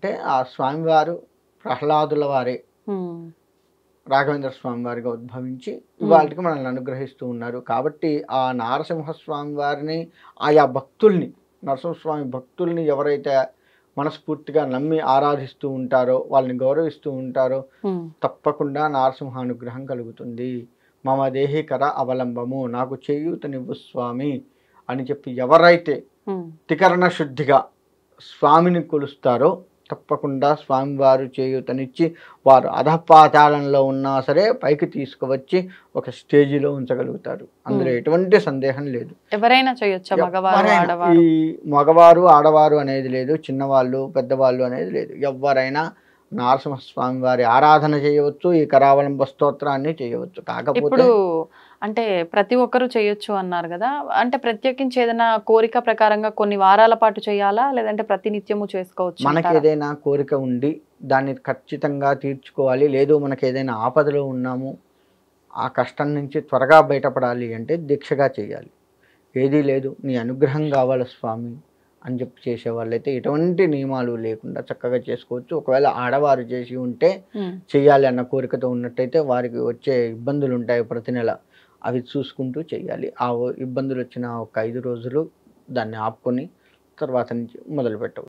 అంటే ఆ స్వామివారు ప్రహ్లాదుల వారే హ్మ్. రాఘవేంద్ర స్వామి వారిగా ఉద్భవించి హ్మ్. ఇవాళకి మనల్ని అనుగ్రహిస్తూ ఉన్నారు. కాబట్టి ఆ నారసింహస్వామి వారిని ఆయా భక్తుల్ని నరసింహస్వామి భక్తుల్ని ఎవరైతే మనస్ఫూర్తిగా నమ్మి ఆరాధిస్తూ ఉంటారో, వాళ్ళని గౌరవిస్తూ ఉంటారో హ్మ్. తప్పకుండా నారసింహ అనుగ్రహం కలుగుతుంది. మమ దేహికర అవలంబము నాకు చేయూతనివ్వు స్వామి అని చెప్పి ఎవరైతే హ్మ్. త్రికరణ శుద్ధిగా స్వామిని కొలుస్తారో తప్పకుండా స్వామివారు చేయూతనిచ్చి వారు అధపాతాళంలో ఉన్నా సరే పైకి తీసుకువచ్చి ఒక స్టేజిలో ఉంచగలుగుతారు. అందులో హ్మ్. ఎటువంటి సందేహం లేదు. ఎవరైనా చేయొచ్చా? మగవారు, ఎవ్వరైనా ఈ ఆడవారు? మగవారు, ఆడవారు అనేది లేదు. చిన్నవాళ్ళు, పెద్దవాళ్ళు అనేది లేదు. ఎవ్వరైనా నరసింహస్వామి వారి ఆరాధన చేయవచ్చు. ఈ కరావలంబ స్తోత్రాన్ని చేయవచ్చు. కాకపోతే ఇప్పుడు అంటే ప్రతి ఒక్కరు చేయొచ్చు అన్నారు గదా! అంటే ప్రత్యేకించి ఏదైనా కోరిక ప్రకారంగా కొన్ని వారాల పాటు చేయాలా? లేదంటే ప్రతి నిత్యము చేసుకోవచ్చంటారా? మనకేదైనా కోరిక ఉండి దాన్ని ఖచ్చితంగా తీర్చుకోవాలి. లేదు మనకేదైనా ఆపదలో ఉన్నాము, ఆ కష్టం నుంచి త్వరగా బయటపడాలి అంటే దీక్షగా చేయాలి. ఏదీ లేదు నీ అనుగ్రహం కావాలి స్వామి అని చెప్పి చేసేవాళ్ళైతే ఎటువంటి నియమాలు లేకుండా చక్కగా చేసుకోవచ్చు. ఒకవేళ ఆడవారు చేసి ఉంటే హ్మ్. చేయాలి అన్న కోరికతో ఉన్నట్టయితే వారికి వచ్చే ఇబ్బందులుంటాయి ప్రతి నెల. అవి చూసుకుంటూ చేయాలి. ఇబ్బందులొచ్చిన ఒక 5 రోజులు దాన్ని ఆపుకొని తర్వాత నుంచి మొదలుపెట్టవచ్చు.